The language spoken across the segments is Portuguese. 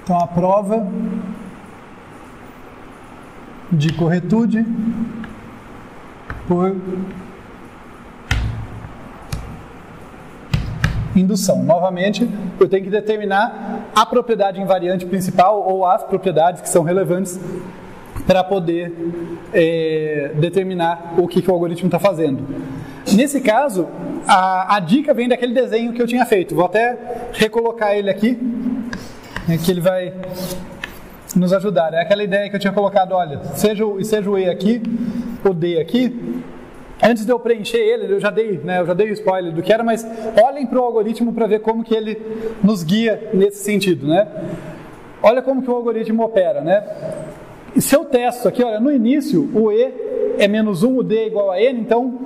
Então, a prova de corretude por indução. Novamente, eu tenho que determinar a propriedade invariante principal ou as propriedades que são relevantes para poder determinar o que o algoritmo está fazendo. Nesse caso, a dica vem daquele desenho que eu tinha feito. Vou até recolocar ele aqui, que ele vai nos ajudar. É aquela ideia que eu tinha colocado, olha, seja o E aqui, o D aqui. Antes de eu preencher ele, eu já dei o spoiler do que era, mas olhem para o algoritmo para ver como que ele nos guia nesse sentido, né? Olha como que o algoritmo opera, né? E se eu testo aqui, olha, no início o E é menos 1, o D é igual a N, então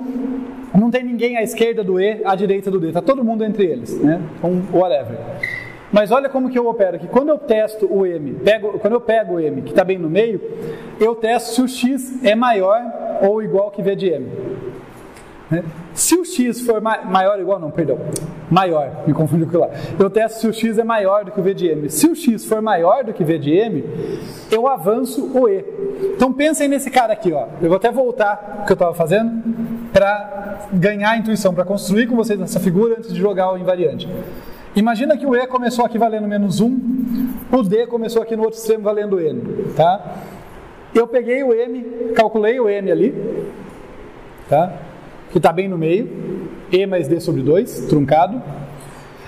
não tem ninguém à esquerda do E, à direita do D, está todo mundo entre eles, né? Então, whatever. Mas olha como que eu opero aqui. Quando eu testo o M, quando eu pego o M, que está bem no meio, eu testo se o X é maior ou igual que V de M. Se o X for maior ou igual, maior, me confundi com lá. Eu testo se o X é maior do que o V de M. Se o X for maior do que V de M, eu avanço o E. Então pensem nesse cara aqui, ó. Eu vou até voltar o que eu estava fazendo para ganhar a intuição, para construir com vocês essa figura antes de jogar o invariante. Imagina que o E começou aqui valendo menos 1, o D começou aqui no outro extremo valendo N, tá? Eu peguei o M, calculei o M ali, tá? Que está bem no meio, E mais D sobre 2, truncado,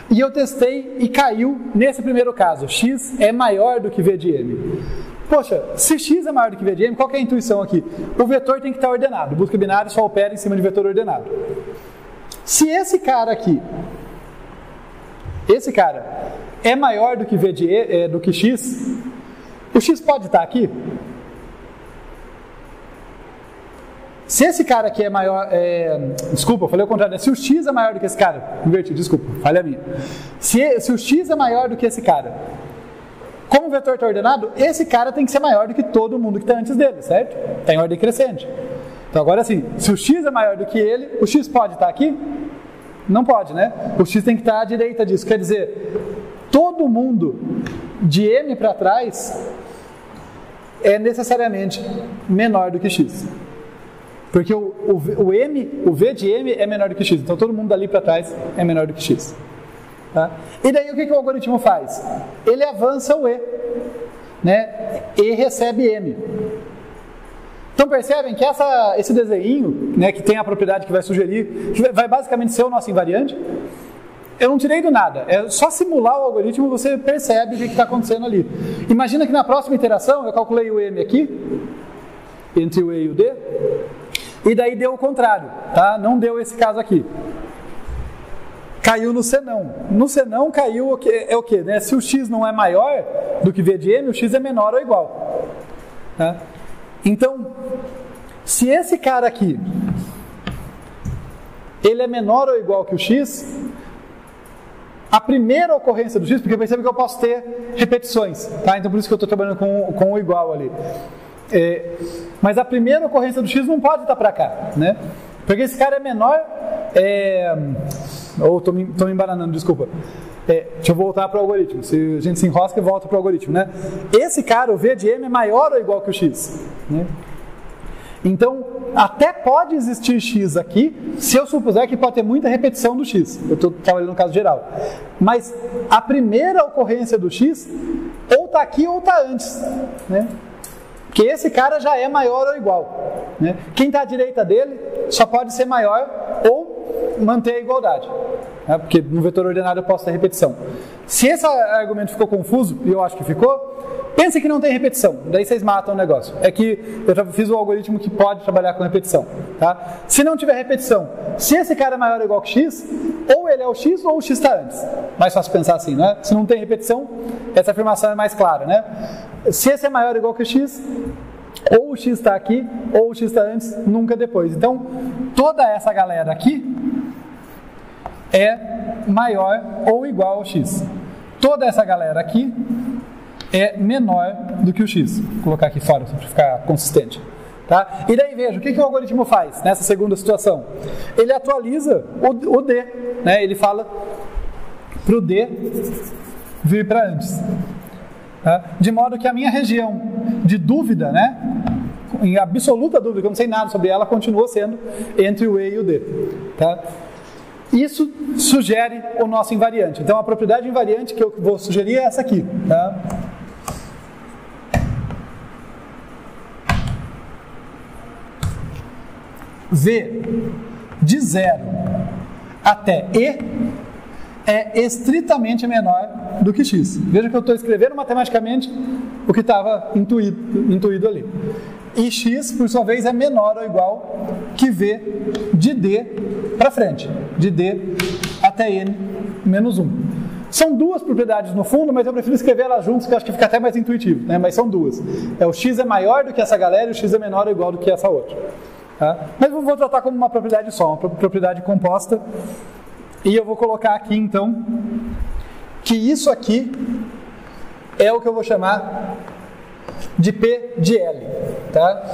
e eu testei e caiu nesse primeiro caso, X é maior do que V de M. Poxa, se X é maior do que V de M, qual que é a intuição aqui? O vetor tem que estar ordenado, busca binário só opera em cima de vetor ordenado. Se esse cara aqui, é maior do que do que X, o X pode estar aqui? Se esse cara aqui é maior... desculpa, eu falei o contrário, né? Se o X é maior do que esse cara... Inverti, desculpa, falha minha. Se o X é maior do que esse cara, como o vetor está ordenado, esse cara tem que ser maior do que todo mundo que está antes dele, certo? Está em ordem crescente. Então agora assim, se o X é maior do que ele, o X pode estar aqui? Não pode, né? O X tem que estar à direita disso. Quer dizer, todo mundo de M para trás é necessariamente menor do que X. Porque o V de M é menor do que X. Então todo mundo dali para trás é menor do que X. Tá? E daí o que o algoritmo faz? Ele avança o E. Né? E recebe M. Então percebem que esse desenho, né, que tem a propriedade que vai sugerir, que vai basicamente ser o nosso invariante, eu não tirei do nada. É só simular o algoritmo, você percebe o que está acontecendo ali. Imagina que na próxima iteração eu calculei o M aqui, entre o E e o D, e daí deu o contrário, tá? Não deu esse caso aqui. Caiu no senão. No senão caiu o quê? Né? Se o X não é maior do que V de M, o X é menor ou igual. Tá? Então, se esse cara aqui, ele é menor ou igual que o X, a primeira ocorrência do X, porque percebe que eu posso ter repetições, tá? Então por isso que eu estou trabalhando com o igual ali. Mas a primeira ocorrência do X não pode estar para cá, né? Porque esse cara é menor... estou me embananando, desculpa. Deixa eu voltar para o algoritmo. Se a gente se enrosca, volta para o algoritmo, né? Esse cara, o V de M, é maior ou igual que o X, né? Então, até pode existir X aqui, se eu supuser que pode ter muita repetição do X. Eu estou trabalhando no caso geral. Mas a primeira ocorrência do X, ou está aqui ou está antes, né? Porque esse cara já é maior ou igual, né? Quem está à direita dele só pode ser maior ou manter a igualdade, né? Porque no vetor ordenado eu posso ter repetição. Se esse argumento ficou confuso, e eu acho que ficou, pense que não tem repetição, daí vocês matam o negócio. É que eu fiz um algoritmo que pode trabalhar com repetição, tá? Se não tiver repetição, se esse cara é maior ou igual que X, ou ele é o X ou o X está antes. Mais fácil pensar assim, né? Se não tem repetição, essa afirmação é mais clara, né? Se esse é maior ou igual que o X, ou o X está aqui, ou o X está antes, nunca depois. Então, toda essa galera aqui é maior ou igual ao X. Toda essa galera aqui é menor do que o X. Vou colocar aqui fora para ficar consistente. Tá? E daí veja, o que o algoritmo faz nessa segunda situação? Ele atualiza o D, né? Ele fala para o D vir para antes. Tá? De modo que a minha região de dúvida, né, em absoluta dúvida, que eu não sei nada sobre ela, continua sendo entre o E e o D. Tá? Isso sugere o nosso invariante. Então, a propriedade invariante que eu vou sugerir é essa aqui. Tá? V de 0 até E é estritamente menor do que x. Veja que eu estou escrevendo matematicamente o que estava intuído ali. E x, por sua vez, é menor ou igual que v de d para frente, de d até n menos 1. São duas propriedades no fundo, mas eu prefiro escrever elas juntas, que eu acho que fica até mais intuitivo, né? Mas são duas. O x é maior do que essa galera e o x é menor ou igual do que essa outra. Tá? Mas eu vou tratar como uma propriedade só, uma propriedade composta. E eu vou colocar aqui, então, que isso aqui é o que eu vou chamar de P de L. Tá?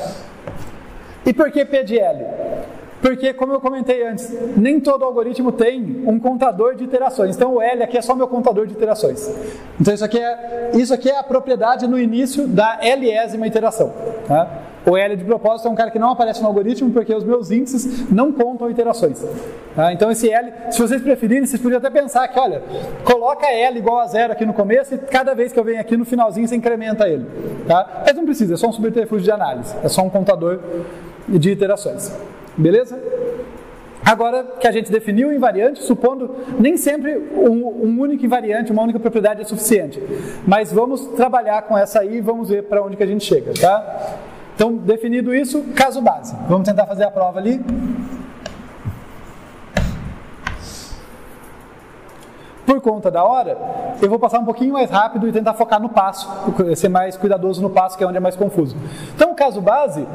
E por que P de L? Porque, como eu comentei antes, nem todo algoritmo tem um contador de iterações. Então, o L aqui é só meu contador de iterações. Então, isso aqui é a propriedade no início da Lésima iteração. Tá? O L de propósito é um cara que não aparece no algoritmo porque os meus índices não contam iterações. Tá? Então esse L, se vocês preferirem, vocês podiam até pensar que, olha, coloca L igual a 0 aqui no começo e cada vez que eu venho aqui no finalzinho você incrementa ele. Tá? Mas não precisa, é só um subterfúgio de análise, é só um contador de iterações. Beleza? Agora que a gente definiu o invariante, supondo nem sempre um único invariante, uma única propriedade é suficiente. Mas vamos trabalhar com essa aí e vamos ver para onde que a gente chega. Tá? Então, definido isso, caso base. Vamos tentar fazer a prova ali. Por conta da hora, eu vou passar um pouquinho mais rápido e tentar focar no passo, ser mais cuidadoso no passo, que é onde é mais confuso. Então, o caso base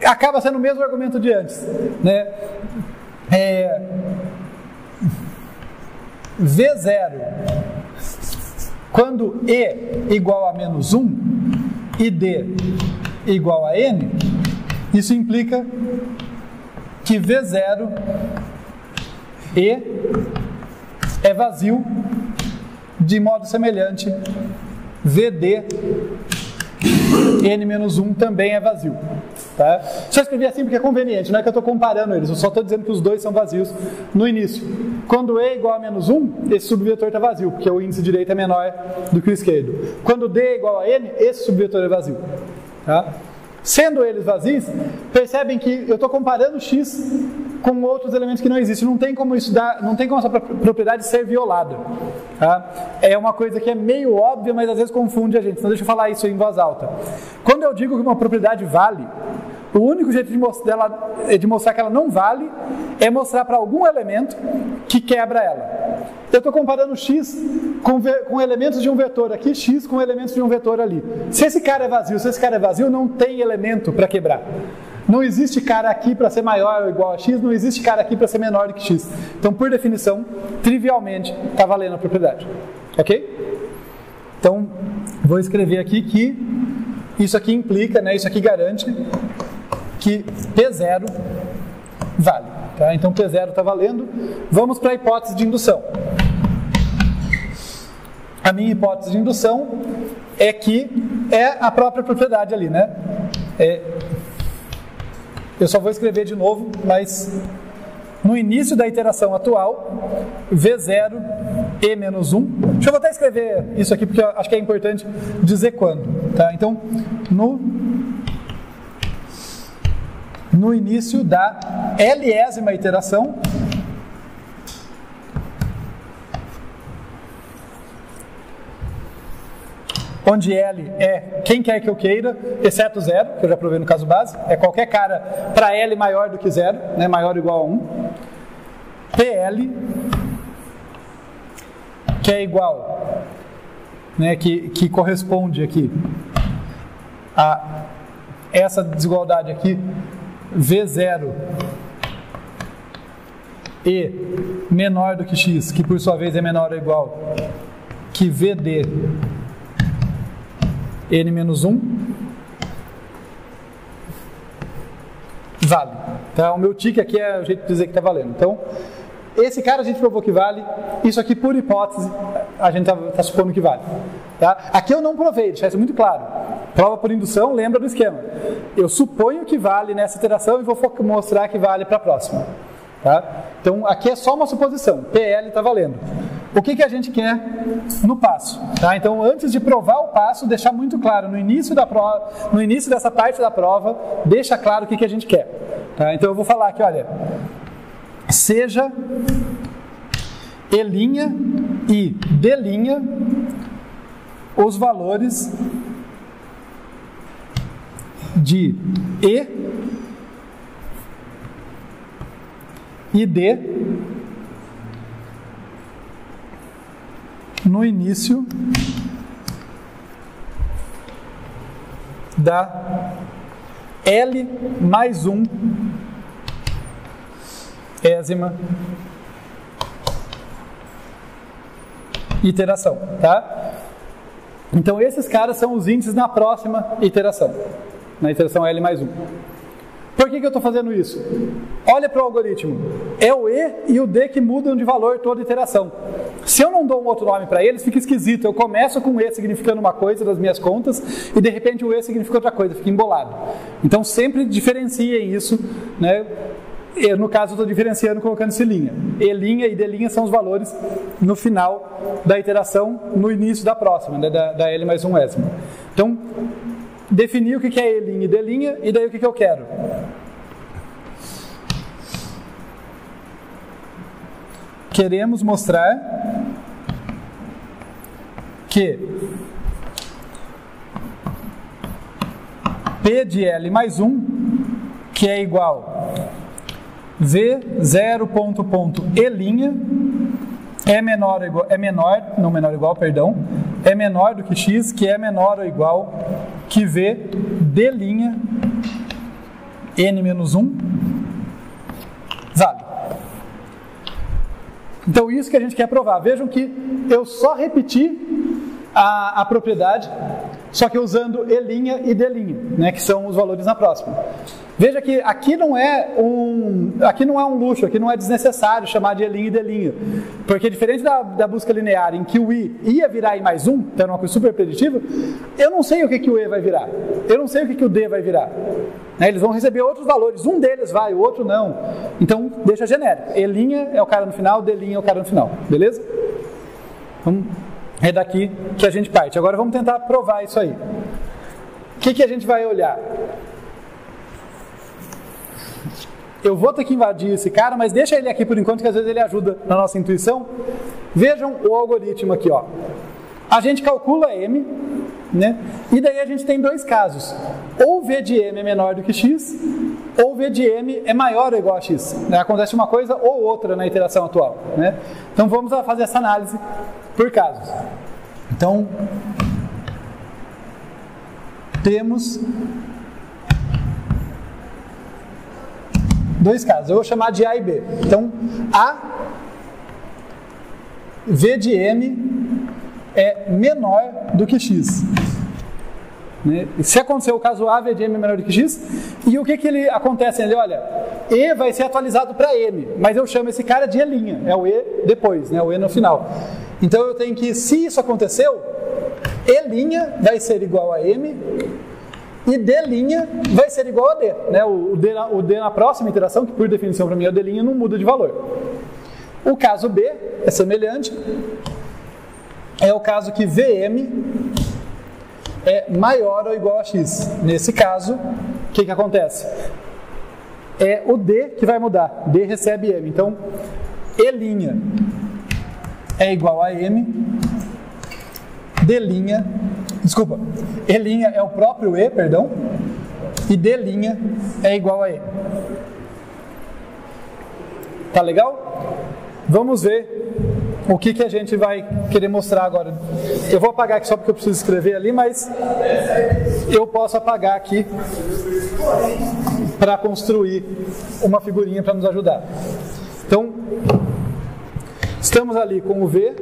acaba sendo o mesmo argumento de antes. Né? V0, quando E igual a menos 1 e D igual a n, isso implica que V0 E é vazio de modo semelhante VD n-1 também é vazio. Tá? Só escrevi assim porque é conveniente, não é que eu estou comparando eles, eu só estou dizendo que os dois são vazios no início. Quando E é igual a menos 1, esse subvetor está vazio, porque o índice direito é menor do que o esquerdo. Quando D é igual a N, esse subvetor é vazio. Tá? Sendo eles vazios, percebem que eu estou comparando x com outros elementos que não existem. Não tem como essa propriedade ser violada. Tá? É uma coisa que é meio óbvia, mas às vezes confunde a gente. Então deixa eu falar isso em voz alta. Quando eu digo que uma propriedade vale, o único jeito de mostrar que ela não vale é mostrar para algum elemento que quebra ela. Eu estou comparando x com elementos de um vetor aqui, x com elementos de um vetor ali. Se esse cara é vazio, não tem elemento para quebrar. Não existe cara aqui para ser maior ou igual a x, não existe cara aqui para ser menor do que x. Então, por definição, trivialmente, está valendo a propriedade. Ok? Então, vou escrever aqui que isso aqui implica, né, isso aqui garante que P0 vale. Tá? Então, P0 está valendo. Vamos para a hipótese de indução. A minha hipótese de indução é que é a própria propriedade ali, né? Eu só vou escrever de novo, mas no início da iteração atual, V0 e menos 1. Deixa eu até escrever isso aqui, porque eu acho que é importante dizer quando. Tá? Então, no início da Lésima iteração, onde L é quem quer que eu queira, exceto 0, que eu já provei no caso base, é qualquer cara para L maior do que 0, né, maior ou igual a 1. PL, que é igual, né, que corresponde aqui a essa desigualdade aqui, V0 e menor do que x, que por sua vez é menor ou igual que VD n-1, vale. Então, o meu tique aqui é o jeito de dizer que está valendo. Então, esse cara a gente provou que vale, isso aqui por hipótese a gente está supondo que vale. Tá? Aqui eu não provei, deixar isso muito claro. Prova por indução, lembra do esquema. Eu suponho que vale nessa iteração e vou mostrar que vale para a próxima. Tá? Então aqui é só uma suposição, PL está valendo. O que a gente quer no passo? Tá? Então antes de provar o passo, deixar muito claro no início da prova, no início dessa parte da prova, deixa claro o que a gente quer. Tá? Então eu vou falar aqui, olha, seja E' e D' os valores de E e D no início da L mais 1 ésima iteração, tá? Então esses caras são os índices na próxima iteração, na iteração L mais 1. Por que eu estou fazendo isso? Olha para o algoritmo. É o E e o D que mudam de valor toda iteração. Se eu não dou um outro nome para eles, fica esquisito. Eu começo com E significando uma coisa das minhas contas e de repente o E significa outra coisa, fica embolado. Então sempre diferenciem isso, né? No caso eu estou diferenciando colocando esse linha. E' e D' são os valores no final da iteração, no início da próxima, né? da L mais 1 ésima. Então, definir o que é E' e D' e daí o que eu quero. Queremos mostrar que P de L mais 1, que é igual V0.E' é menor do que X, que é menor ou igual que V D' N-1 vale. Então isso que a gente quer provar. Vejam que eu só repeti a propriedade, só que usando E' e D', né, que são os valores na próxima. Veja que aqui não é um luxo, aqui não é desnecessário chamar de E' e D', porque diferente da busca linear, em que o I ia virar I mais 1, então era uma coisa super preditiva, eu não sei o que o E vai virar, eu não sei o que o D vai virar. Né, eles vão receber outros valores, um deles vai, o outro não. Então deixa genérico, E' é o cara no final, D' é o cara no final, beleza? É daqui que a gente parte. Agora vamos tentar provar isso aí. O que a gente vai olhar? Eu vou ter que invadir esse cara, mas deixa ele aqui por enquanto, que às vezes ele ajuda na nossa intuição. Vejam o algoritmo aqui, ó. A gente calcula M, né? E daí a gente tem dois casos. Ou V de M é menor do que X, ou V de M é maior ou igual a X. Né? Acontece uma coisa ou outra na iteração atual, né? Então vamos fazer essa análise por casos. Então, temos dois casos. Eu vou chamar de A e B. Então, A, V de M é menor do que X. Né? Se acontecer o caso A, V de M é menor do que X, e o que ele acontece? Ele olha, E vai ser atualizado para M, mas eu chamo esse cara de E', é o E depois, né? O E no final. Então eu tenho que, se isso aconteceu, E' vai ser igual a M e D' vai ser igual a D. Né? O D na próxima iteração, que por definição para mim é o D', não muda de valor. O caso B é semelhante. É o caso que VM é maior ou igual a X. Nesse caso, o que acontece? É o D que vai mudar. D recebe M. Então, E' é igual a M. E' é o próprio E, perdão. E D' é igual a M. Tá legal? Vamos ver o que a gente vai querer mostrar agora. Eu vou apagar aqui só porque eu preciso escrever ali, mas eu posso apagar aqui para construir uma figurinha para nos ajudar. Então, estamos ali com o V.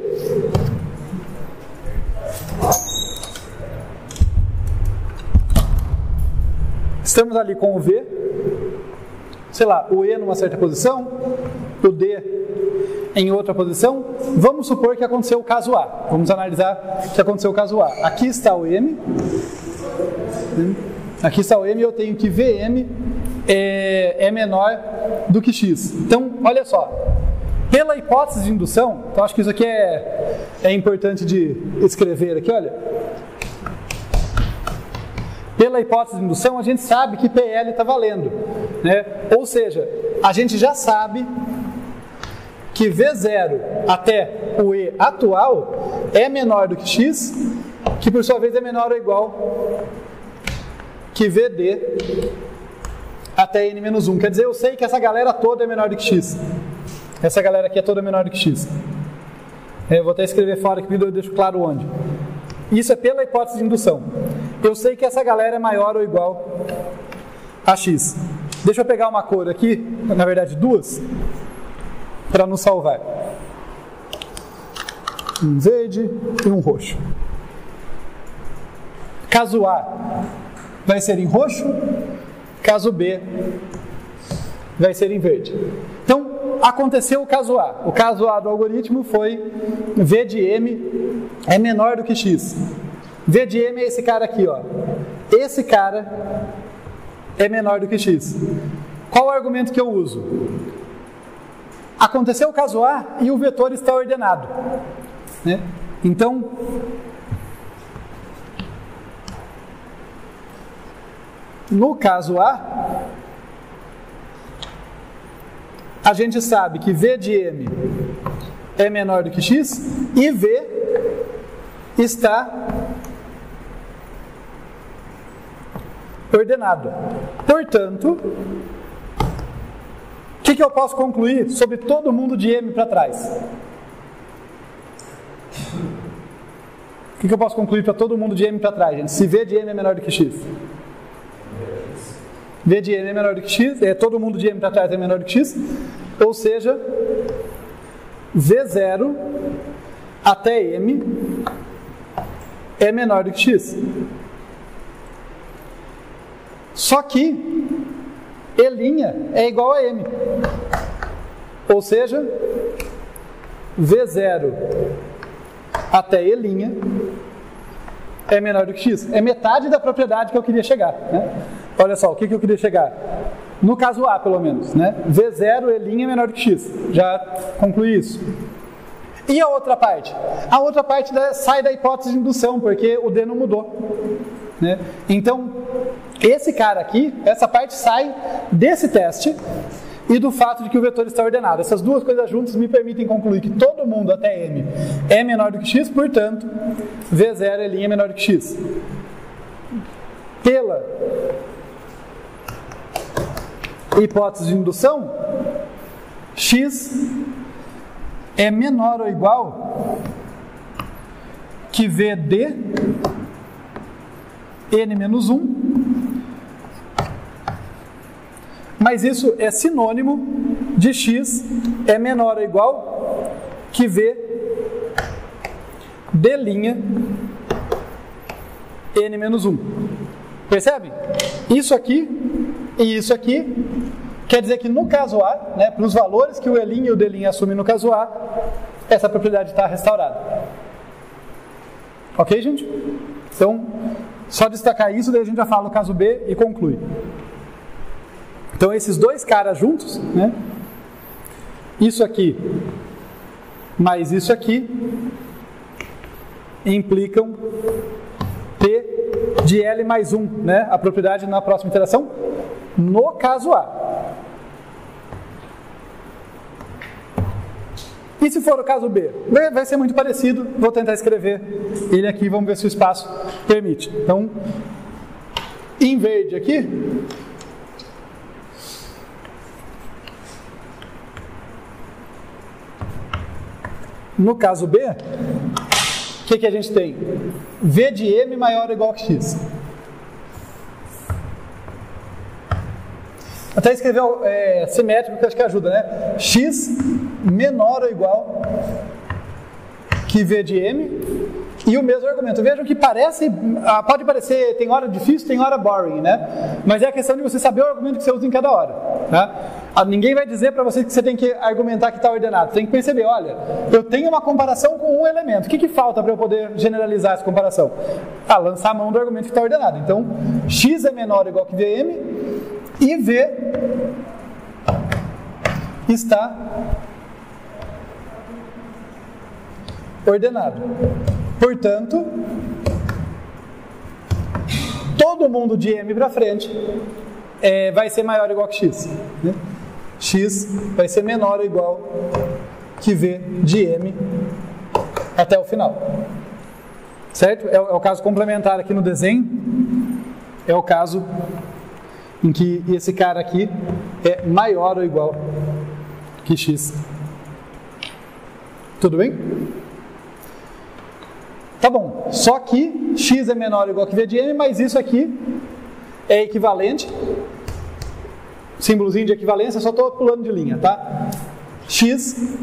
Estamos ali com o V. Sei lá, o E numa certa posição, o D em outra posição, vamos supor que aconteceu o caso A. Vamos analisar que aconteceu o caso A. Aqui está o M. Aqui está o M e eu tenho que VM é menor do que X. Então, olha só. Pela hipótese de indução, então acho que isso aqui é importante de escrever aqui, olha. Pela hipótese de indução, a gente sabe que PL está valendo, né? Ou seja, a gente já sabe que V0 até o E atual é menor do que X, que por sua vez é menor ou igual que VD até N-1. Quer dizer, eu sei que essa galera toda é menor do que X. Essa galera aqui é toda menor do que X. Eu vou até escrever fora aqui, eu deixo claro onde. Isso é pela hipótese de indução. Eu sei que essa galera é maior ou igual a X. Deixa eu pegar uma cor aqui, na verdade duas, para nos salvar. Um verde e um roxo. Caso A vai ser em roxo, caso B vai ser em verde. Então, aconteceu o caso A. O caso A do algoritmo foi V de M é menor do que X. V de M é esse cara aqui, ó. Esse cara é menor do que X. Qual o argumento que eu uso? Aconteceu o caso A e o vetor está ordenado, né? Então, no caso A, a gente sabe que V de M é menor do que X e V está ordenado. Portanto, o que eu posso concluir sobre todo mundo de M para trás? O que eu posso concluir para todo mundo de M para trás, gente? Se V de M é menor do que X. V de M é menor do que X, todo mundo de M para trás é menor do que X, ou seja, V0 até M é menor do que X. Só que E' é igual a M, ou seja, V0 até E' é menor do que X. É metade da propriedade que eu queria chegar, né? Olha só, o que eu queria chegar? No caso A, pelo menos, né? V0, E' é menor do que X. Já concluí isso. E a outra parte? A outra parte sai da hipótese de indução, porque o D não mudou, né? Então, esse cara aqui, essa parte sai desse teste e do fato de que o vetor está ordenado. Essas duas coisas juntas me permitem concluir que todo mundo até M é menor do que X, portanto, V0, E' é menor do que X. Pela hipótese de indução, X é menor ou igual que VD N-1, mas isso é sinônimo de X é menor ou igual que V D' N-1. Percebe? Isso aqui e isso aqui quer dizer que no caso A, né, para os valores que o E' e o D' assumem no caso A, essa propriedade está restaurada. Ok, gente? Então, só destacar isso, daí a gente já fala o caso B e conclui. Então, esses dois caras juntos, né, isso aqui mais isso aqui, implicam P de L mais 1, né, a propriedade na próxima iteração, no caso A. E se for o caso B? Vai ser muito parecido, vou tentar escrever ele aqui, vamos ver se o espaço permite. Então, em verde aqui, no caso B, o que a gente tem? V de M maior ou igual que X. Até escrever simétrico, que acho que ajuda, né? X menor ou igual que V de M. E o mesmo argumento. Vejam que pode parecer, tem hora difícil, tem hora boring, né? Mas é a questão de você saber o argumento que você usa em cada hora. Tá? Ninguém vai dizer para você que você tem que argumentar que está ordenado. Você tem que perceber, olha, eu tenho uma comparação com um elemento. O que falta para eu poder generalizar essa comparação? Lançar a mão do argumento que está ordenado. Então, x é menor ou igual que Vm e V está ordenado. Portanto, todo mundo de M para frente vai ser maior ou igual que x. Né? X vai ser menor ou igual que V de M até o final. Certo? É o caso complementar aqui no desenho. É o caso em que esse cara aqui é maior ou igual que x. Tudo bem? Tá bom. Só que x é menor ou igual que V de M, mas isso aqui é equivalente. Símbolozinho de equivalência, só estou pulando de linha, tá? X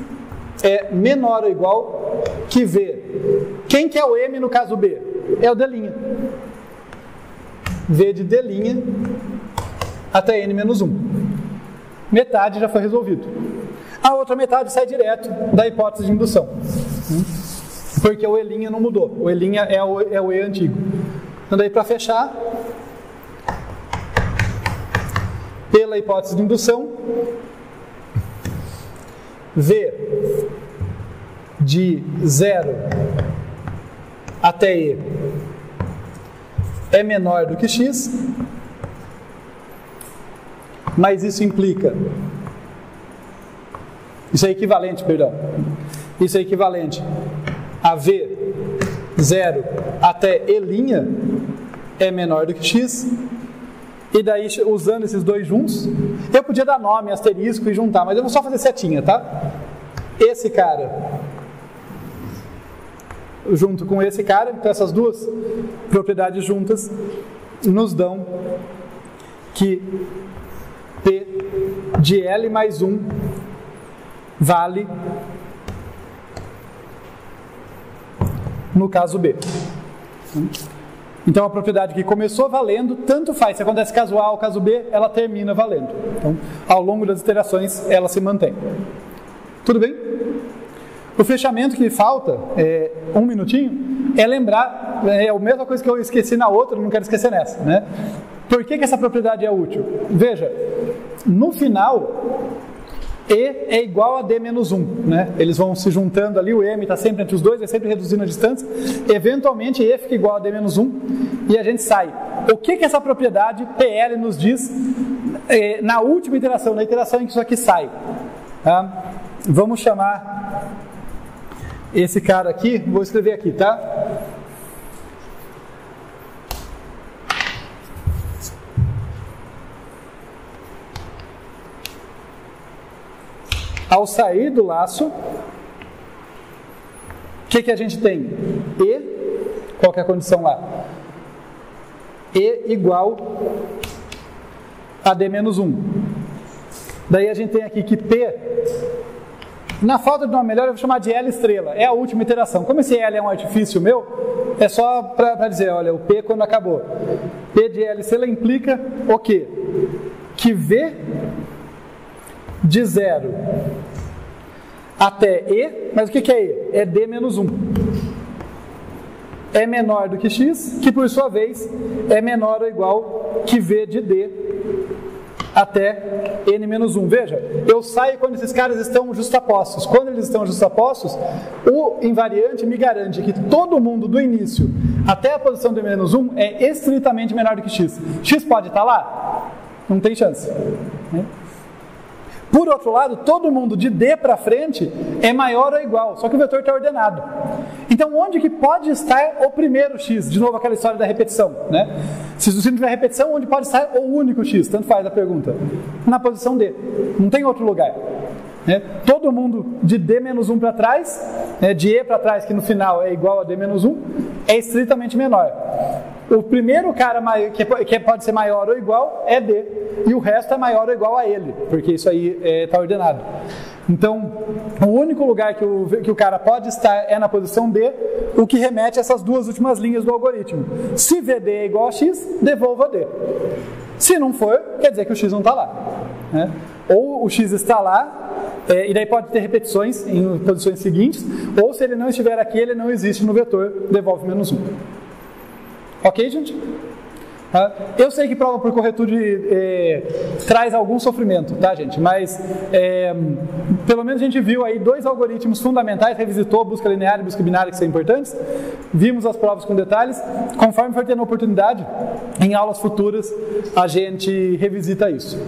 é menor ou igual que V. Quem que é o M no caso B? É o D'. V de D' até N menos 1. Metade já foi resolvido. A outra metade sai direto da hipótese de indução. Porque o E' não mudou. O E' é o E antigo. Então daí para fechar, pela hipótese de indução, V de 0 até E é menor do que x, mas isso implica, isso é equivalente a V 0 até E' é menor do que x. E daí, usando esses dois juntos, eu podia dar nome, asterisco e juntar, mas eu vou só fazer setinha, tá? Esse cara junto com esse cara, então essas duas propriedades juntas nos dão que P de L mais 1 vale no caso B. Então a propriedade que começou valendo, tanto faz, se acontece caso A ou caso B, ela termina valendo. Então, ao longo das iterações, ela se mantém. Tudo bem? O fechamento que falta, um minutinho, é lembrar, é a mesma coisa que eu esqueci na outra, não quero esquecer nessa, né? Por que essa propriedade é útil? Veja, no final, E é igual a D menos 1, né? Eles vão se juntando ali, o M está sempre entre os dois, vai sempre reduzindo a distância. Eventualmente, E fica igual a D menos 1 e a gente sai. O que essa propriedade PL nos diz na última iteração, na iteração em que isso aqui sai? Tá? Vamos chamar esse cara aqui, vou escrever aqui, tá? Ao sair do laço, o que a gente tem? E, qual que é a condição lá? E igual a D menos 1. Daí a gente tem aqui que P, na falta de uma melhor, eu vou chamar de L estrela. É a última iteração. Como esse L é um artifício meu, é só para dizer, olha, o P quando acabou. P de L estrela implica o quê? Que V de 0 até E, mas o que é E? É D menos 1. É menor do que x, que por sua vez é menor ou igual que V de D até N menos 1. Veja, eu saio quando esses caras estão justapostos. Quando eles estão justapostos, o invariante me garante que todo mundo do início até a posição D menos 1 é estritamente menor do que x. X pode estar lá? Não tem chance. Por outro lado, todo mundo de D para frente é maior ou igual, só que o vetor está ordenado. Então, onde que pode estar o primeiro x? De novo, aquela história da repetição, né? Se não tiver repetição, onde pode estar o único x? Tanto faz a pergunta. Na posição D. Não tem outro lugar. Todo mundo de D menos 1 para trás, de E para trás, que no final é igual a D menos 1, é estritamente menor. O primeiro cara que pode ser maior ou igual é D, e o resto é maior ou igual a ele, porque isso aí está ordenado. Então, o único lugar que o cara pode estar é na posição D, o que remete a essas duas últimas linhas do algoritmo. Se VD é igual a x, devolva D. Se não for, quer dizer que o x não está lá. né? Ou o x está lá, e daí pode ter repetições em posições seguintes, ou se ele não estiver aqui, ele não existe no vetor, devolve menos 1. Ok, gente? Eu sei que prova por corretude traz algum sofrimento, tá, gente? Mas pelo menos a gente viu aí 2 algoritmos fundamentais, revisitou busca linear e busca binária, que são importantes. Vimos as provas com detalhes. Conforme for tendo oportunidade, em aulas futuras a gente revisita isso.